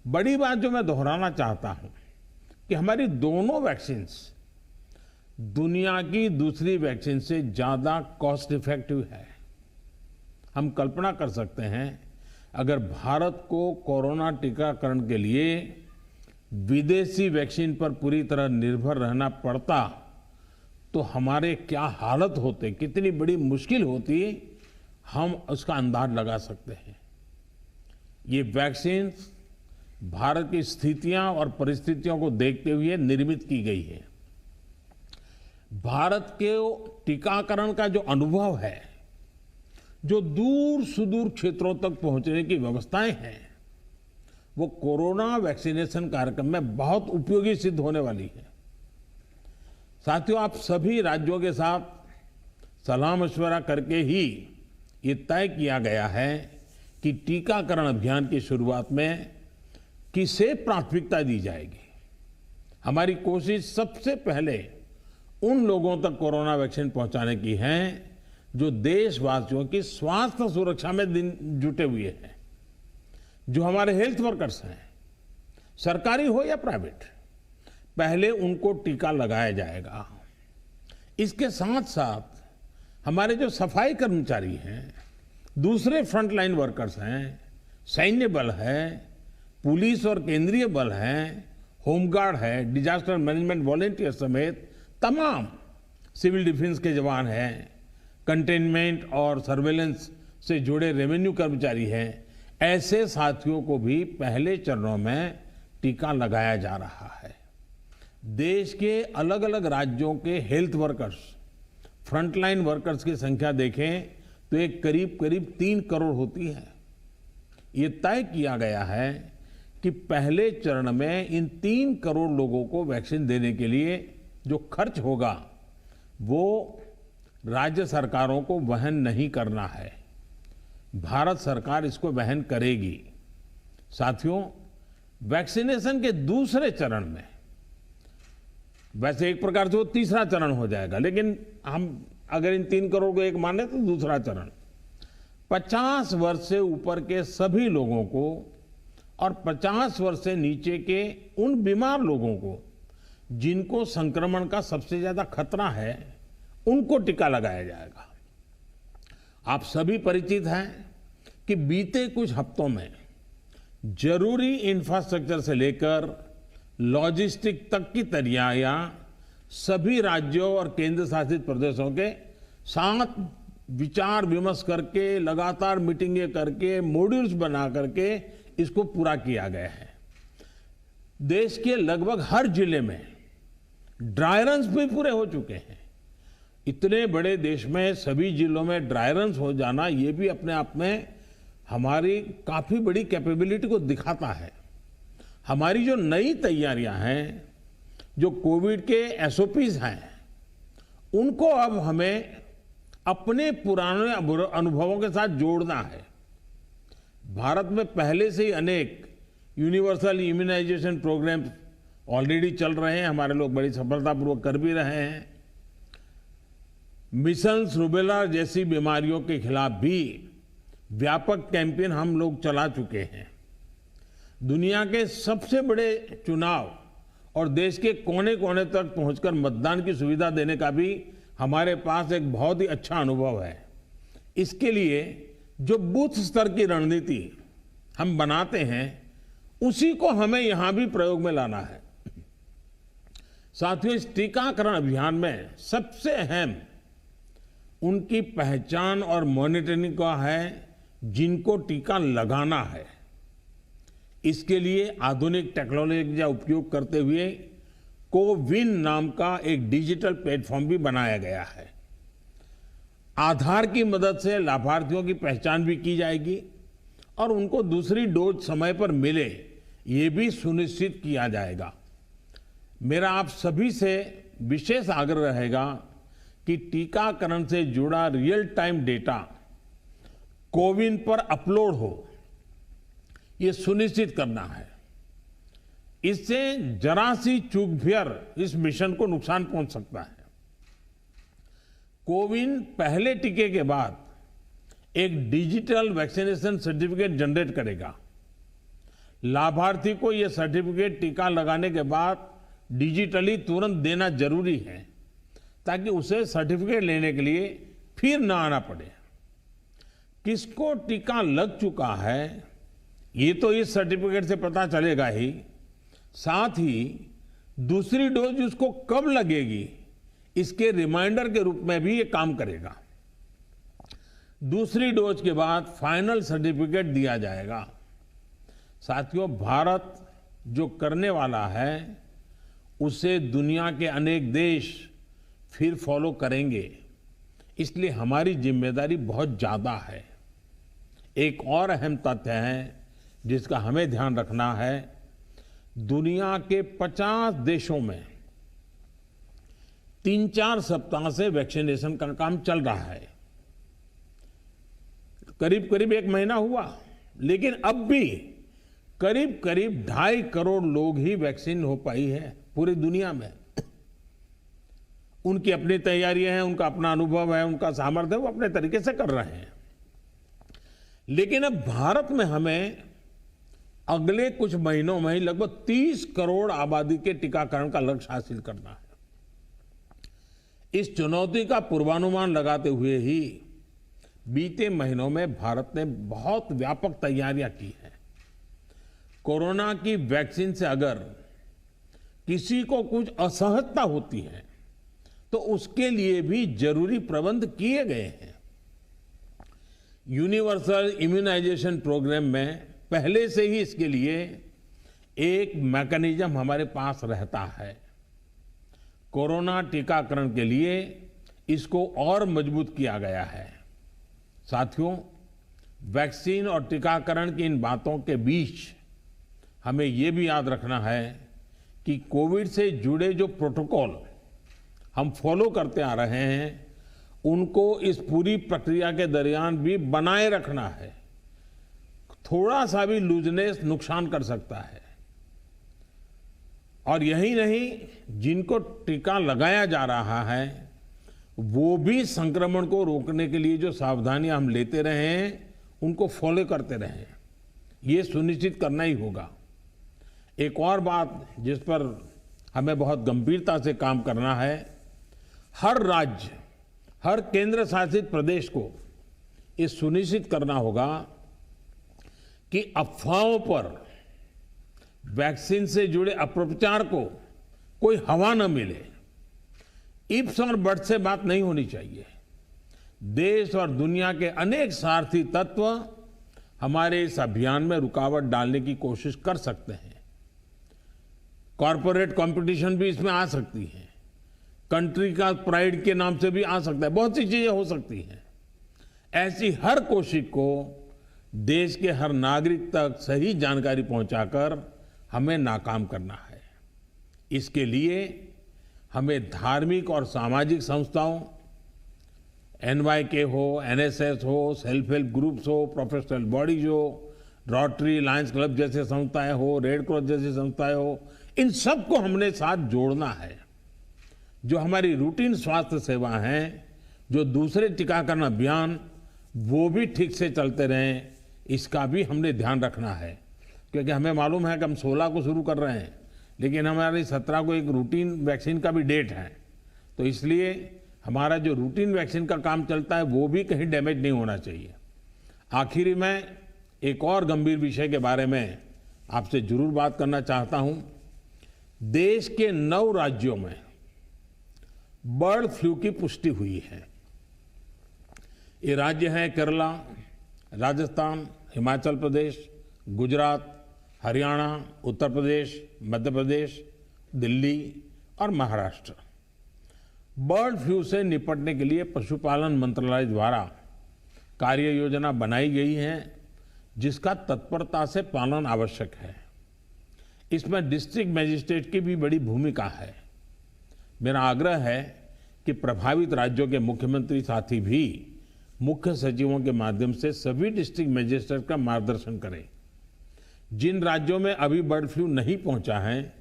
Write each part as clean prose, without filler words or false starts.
बड़ी बात जो मैं दोहराना चाहता हूं कि हमारी दोनों वैक्सीन्स दुनिया की दूसरी वैक्सीन से ज्यादा कॉस्ट इफेक्टिव है। हम कल्पना कर सकते हैं अगर भारत को कोरोना टीकाकरण के लिए विदेशी वैक्सीन पर पूरी तरह निर्भर रहना पड़ता तो हमारे क्या हालत होते, कितनी बड़ी मुश्किल होती, हम उसका अंदाज लगा सकते हैं। ये वैक्सीन भारत की स्थितियां और परिस्थितियों को देखते हुए निर्मित की गई है। भारत के टीकाकरण का जो अनुभव है, जो दूर सुदूर क्षेत्रों तक पहुंचने की व्यवस्थाएं हैं, वो कोरोना वैक्सीनेशन कार्यक्रम में बहुत उपयोगी सिद्ध होने वाली है। साथियों, आप सभी राज्यों के साथ सलाह मशवरा करके ही ये तय किया गया है कि टीकाकरण अभियान की शुरुआत में किसे प्राथमिकता दी जाएगी। हमारी कोशिश सबसे पहले उन लोगों तक कोरोना वैक्सीन पहुंचाने की है जो देशवासियों की स्वास्थ्य सुरक्षा में जुटे हुए हैं, जो हमारे हेल्थ वर्कर्स हैं, सरकारी हो या प्राइवेट, पहले उनको टीका लगाया जाएगा। इसके साथ साथ हमारे जो सफाई कर्मचारी हैं, दूसरे फ्रंटलाइन वर्कर्स हैं, सैन्य बल है, पुलिस और केंद्रीय बल हैं, होमगार्ड है, डिजास्टर मैनेजमेंट वॉलेंटियर समेत तमाम सिविल डिफेंस के जवान हैं, कंटेनमेंट और सर्वेलेंस से जुड़े रेवेन्यू कर्मचारी हैं, ऐसे साथियों को भी पहले चरणों में टीका लगाया जा रहा है। देश के अलग अलग राज्यों के हेल्थ वर्कर्स, फ्रंटलाइन वर्कर्स की संख्या देखें तो एक करीब करीब 3 करोड़ होती है। ये तय किया गया है कि पहले चरण में इन 3 करोड़ लोगों को वैक्सीन देने के लिए जो खर्च होगा वो राज्य सरकारों को वहन नहीं करना है, भारत सरकार इसको वहन करेगी। साथियों, वैक्सीनेशन के दूसरे चरण में, वैसे एक प्रकार से वो तीसरा चरण हो जाएगा, लेकिन हम अगर इन 3 करोड़ को एक माने तो दूसरा चरण 50 वर्ष से ऊपर के सभी लोगों को और 50 वर्ष से नीचे के उन बीमार लोगों को जिनको संक्रमण का सबसे ज्यादा खतरा है, उनको टीका लगाया जाएगा। आप सभी परिचित हैं कि बीते कुछ हफ्तों में जरूरी इंफ्रास्ट्रक्चर से लेकर लॉजिस्टिक तक की तैयारियां सभी राज्यों और केंद्र शासित प्रदेशों के साथ विचार विमर्श करके, लगातार मीटिंगें करके, मॉड्यूल्स बना करके इसको पूरा किया गया है। देश के लगभग हर जिले में ड्राई रन्स भी पूरे हो चुके हैं। इतने बड़े देश में सभी जिलों में ड्राई रन्स हो जाना, ये भी अपने आप में हमारी काफी बड़ी कैपेबिलिटी को दिखाता है। हमारी जो नई तैयारियां हैं, जो कोविड के एसओपीज हैं, उनको अब हमें अपने पुराने अनुभवों के साथ जोड़ना है। भारत में पहले से ही अनेक यूनिवर्सल इम्यूनाइजेशन प्रोग्राम ऑलरेडी चल रहे हैं, हमारे लोग बड़ी सफलतापूर्वक कर भी रहे हैं। मिशंस रूबेला जैसी बीमारियों के खिलाफ भी व्यापक कैंपेन हम लोग चला चुके हैं। दुनिया के सबसे बड़े चुनाव और देश के कोने कोने तक पहुंचकर मतदान की सुविधा देने का भी हमारे पास एक बहुत ही अच्छा अनुभव है। इसके लिए जो बूथ स्तर की रणनीति हम बनाते हैं, उसी को हमें यहां भी प्रयोग में लाना है। साथियों, इस टीकाकरण अभियान में सबसे अहम उनकी पहचान और मॉनिटरिंग का है जिनको टीका लगाना है। इसके लिए आधुनिक टेक्नोलॉजी का उपयोग करते हुए कोविन नाम का एक डिजिटल प्लेटफॉर्म भी बनाया गया है। आधार की मदद से लाभार्थियों की पहचान भी की जाएगी और उनको दूसरी डोज समय पर मिले, ये भी सुनिश्चित किया जाएगा। मेरा आप सभी से विशेष आग्रह रहेगा कि टीकाकरण से जुड़ा रियल टाइम डेटा कोविन पर अपलोड हो, ये सुनिश्चित करना है। इससे जरा सी चूक भी इस मिशन को नुकसान पहुंच सकता है। कोविन पहले टीके के बाद एक डिजिटल वैक्सीनेशन सर्टिफिकेट जनरेट करेगा। लाभार्थी को ये सर्टिफिकेट टीका लगाने के बाद डिजिटली तुरंत देना जरूरी है, ताकि उसे सर्टिफिकेट लेने के लिए फिर ना आना पड़े। किसको टीका लग चुका है ये तो इस सर्टिफिकेट से पता चलेगा ही, साथ ही दूसरी डोज उसको कब लगेगी इसके रिमाइंडर के रूप में भी ये काम करेगा। दूसरी डोज के बाद फाइनल सर्टिफिकेट दिया जाएगा। साथियों, भारत जो करने वाला है उसे दुनिया के अनेक देश फिर फॉलो करेंगे, इसलिए हमारी जिम्मेदारी बहुत ज्यादा है। एक और अहम तथ्य है जिसका हमें ध्यान रखना है, दुनिया के 50 देशों में 3-4 सप्ताह से वैक्सीनेशन का काम चल रहा है। करीब करीब 1 महीना हुआ, लेकिन अब भी करीब करीब 2.5 करोड़ लोग ही वैक्सीन हो पाई है पूरी दुनिया में। उनकी अपनी तैयारियां हैं, उनका अपना अनुभव है, उनका सामर्थ्य है, वो अपने तरीके से कर रहे हैं। लेकिन अब भारत में हमें अगले कुछ महीनों में ही लगभग 30 करोड़ आबादी के टीकाकरण का लक्ष्य हासिल करना है। इस चुनौती का पूर्वानुमान लगाते हुए ही बीते महीनों में भारत ने बहुत व्यापक तैयारियां की हैं। कोरोना की वैक्सीन से अगर किसी को कुछ असहजता होती है तो उसके लिए भी जरूरी प्रबंध किए गए हैं। यूनिवर्सल इम्यूनाइजेशन प्रोग्राम में पहले से ही इसके लिए एक मैकेनिज्म हमारे पास रहता है। कोरोना टीकाकरण के लिए इसको और मजबूत किया गया है। साथियों, वैक्सीन और टीकाकरण की इन बातों के बीच हमें ये भी याद रखना है कि कोविड से जुड़े जो प्रोटोकॉल हम फॉलो करते आ रहे हैं उनको इस पूरी प्रक्रिया के दरमियान भी बनाए रखना है। थोड़ा सा भी लूजनेस नुकसान कर सकता है। और यही नहीं, जिनको टीका लगाया जा रहा है वो भी संक्रमण को रोकने के लिए जो सावधानियां हम लेते रहे हैं उनको फॉलो करते रहे। ये सुनिश्चित करना ही होगा। एक और बात जिस पर हमें बहुत गंभीरता से काम करना है, हर राज्य, हर केंद्र शासित प्रदेश को ये सुनिश्चित करना होगा कि अफवाहों पर, वैक्सीन से जुड़े अपप्रचार को कोई हवा न मिले। इफ्स और बट्स से बात नहीं होनी चाहिए। देश और दुनिया के अनेक स्वार्थी तत्व हमारे इस अभियान में रुकावट डालने की कोशिश कर सकते हैं। कॉरपोरेट कंपटीशन भी इसमें आ सकती है, कंट्री का प्राइड के नाम से भी आ सकता है, बहुत सी चीजें हो सकती हैं। ऐसी हर कोशिश को देश के हर नागरिक तक सही जानकारी पहुंचाकर हमें नाकाम करना है। इसके लिए हमें धार्मिक और सामाजिक संस्थाओं, NYK हो, NSS हो, सेल्फ हेल्प ग्रुप्स हो, प्रोफेशनल बॉडीज हो, रोटरी, लायंस क्लब जैसे संस्थाएं हो, रेड क्रॉस जैसी संस्थाएं हो, इन सबको हमने साथ जोड़ना है। जो हमारी रूटीन स्वास्थ्य सेवा हैं, जो दूसरे टीकाकरण अभियान, वो भी ठीक से चलते रहें, इसका भी हमने ध्यान रखना है। क्योंकि हमें मालूम है कि हम 16 को शुरू कर रहे हैं, लेकिन हमारी 17 को एक रूटीन वैक्सीन का भी डेट है। तो इसलिए हमारा जो रूटीन वैक्सीन का काम चलता है वो भी कहीं डैमेज नहीं होना चाहिए। आखिरी में एक और गंभीर विषय के बारे में आपसे जरूर बात करना चाहता हूं। देश के 9 राज्यों में बर्ड फ्लू की पुष्टि हुई है। ये राज्य हैं केरला, राजस्थान, हिमाचल प्रदेश, गुजरात, हरियाणा, उत्तर प्रदेश, मध्य प्रदेश, दिल्ली और महाराष्ट्र। बर्ड फ्लू से निपटने के लिए पशुपालन मंत्रालय द्वारा कार्य योजना बनाई गई है, जिसका तत्परता से पालन आवश्यक है। इसमें डिस्ट्रिक्ट मजिस्ट्रेट की भी बड़ी भूमिका है। मेरा आग्रह है कि प्रभावित राज्यों के मुख्यमंत्री साथी भी मुख्य सचिवों के माध्यम से सभी डिस्ट्रिक्ट मजिस्ट्रेट का मार्गदर्शन करें। जिन राज्यों में अभी बर्ड फ्लू नहीं पहुंचा है,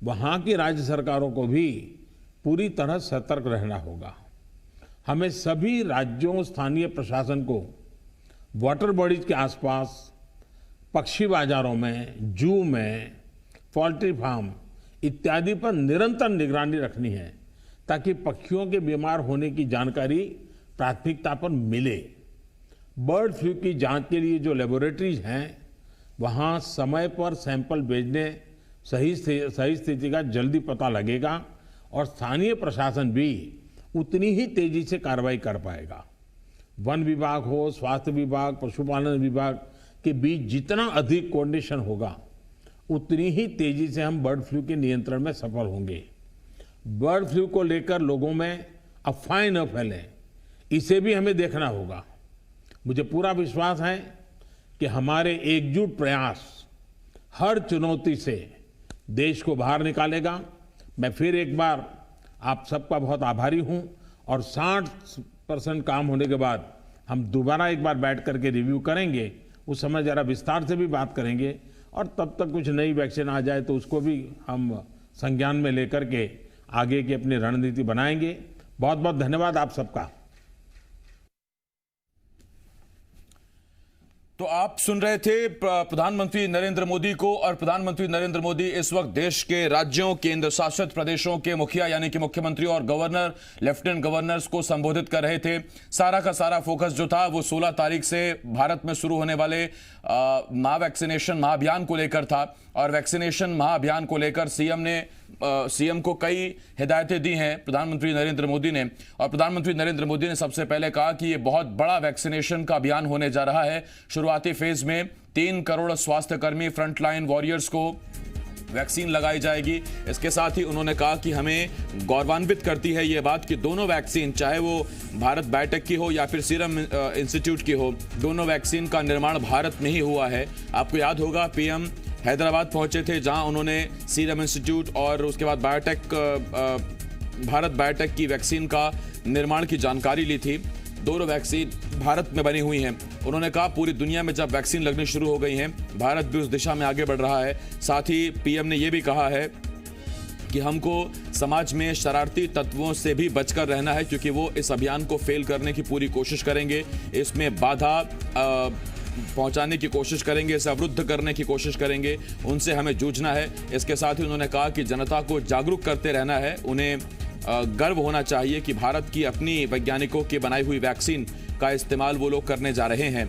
वहां की राज्य सरकारों को भी पूरी तरह सतर्क रहना होगा। हमें सभी राज्यों, स्थानीय प्रशासन को वाटर बॉडीज के आसपास पक्षी बाजारों में, जू में, पोल्ट्री फार्म इत्यादि पर निरंतर निगरानी रखनी है ताकि पक्षियों के बीमार होने की जानकारी प्राथमिकता पर मिले। बर्ड फ्लू की जांच के लिए जो लेबोरेटरीज हैं वहां समय पर सैंपल भेजने सही स्थिति का जल्दी पता लगेगा और स्थानीय प्रशासन भी उतनी ही तेजी से कार्रवाई कर पाएगा। वन विभाग हो, स्वास्थ्य विभाग, पशुपालन विभाग के बीच जितना अधिक कोऑर्डिनेशन होगा उतनी ही तेजी से हम बर्ड फ्लू के नियंत्रण में सफल होंगे। बर्ड फ्लू को लेकर लोगों में अफवाहें न फैलें, इसे भी हमें देखना होगा। मुझे पूरा विश्वास है कि हमारे एकजुट प्रयास हर चुनौती से देश को बाहर निकालेगा। मैं फिर एक बार आप सबका बहुत आभारी हूं और 60% काम होने के बाद हम दोबारा एक बार बैठ करके रिव्यू करेंगे। उस समय जरा विस्तार से भी बात करेंगे और तब तक कुछ नई वैक्सीन आ जाए तो उसको भी हम संज्ञान में लेकर के आगे की अपनी रणनीति बनाएंगे। बहुत बहुत धन्यवाद आप सबका। तो आप सुन रहे थे प्रधानमंत्री नरेंद्र मोदी को, और प्रधानमंत्री नरेंद्र मोदी इस वक्त देश के राज्यों, केंद्र शासित प्रदेशों के मुखिया यानी कि मुख्यमंत्री और गवर्नर, लेफ्टिनेंट गवर्नर्स को संबोधित कर रहे थे। सारा का सारा फोकस जो था वो 16 तारीख से भारत में शुरू होने वाले वैक्सीनेशन महाअभियान को लेकर था। और वैक्सीनेशन महाअभियान को लेकर सीएम को कई हिदायतें दी हैं प्रधानमंत्री नरेंद्र मोदी ने। और प्रधानमंत्री नरेंद्र मोदी ने सबसे पहले कहा कि ये बहुत बड़ा वैक्सीनेशन का अभियान होने जा रहा है। शुरुआती फेज में 3 करोड़ स्वास्थ्यकर्मी, फ्रंटलाइन वॉरियर्स को वैक्सीन लगाई जाएगी। इसके साथ ही उन्होंने कहा कि हमें गौरवान्वित करती है ये बात कि दोनों वैक्सीन, चाहे वो भारत बायोटेक की हो या फिर सीरम इंस्टीट्यूट की हो, दोनों वैक्सीन का निर्माण भारत में ही हुआ है। आपको याद होगा पीएम हैदराबाद पहुंचे थे जहां उन्होंने सीरम इंस्टीट्यूट और उसके बाद भारत बायोटेक की वैक्सीन का निर्माण की जानकारी ली थी। दोनों वैक्सीन भारत में बनी हुई हैं। उन्होंने कहा पूरी दुनिया में जब वैक्सीन लगनी शुरू हो गई हैं, भारत भी उस दिशा में आगे बढ़ रहा है। साथ ही पीएम ने यह भी कहा है कि हमको समाज में शरारती तत्वों से भी बचकर रहना है, क्योंकि वो इस अभियान को फेल करने की पूरी कोशिश करेंगे, इसमें बाधा पहुंचाने की कोशिश करेंगे, इसे अवरुद्ध करने की कोशिश करेंगे। उनसे हमें जूझना है। इसके साथ ही उन्होंने कहा कि जनता को जागरूक करते रहना है। उन्हें गर्व होना चाहिए कि भारत की अपनी वैज्ञानिकों की बनाई हुई वैक्सीन का इस्तेमाल वो लोग करने जा रहे हैं।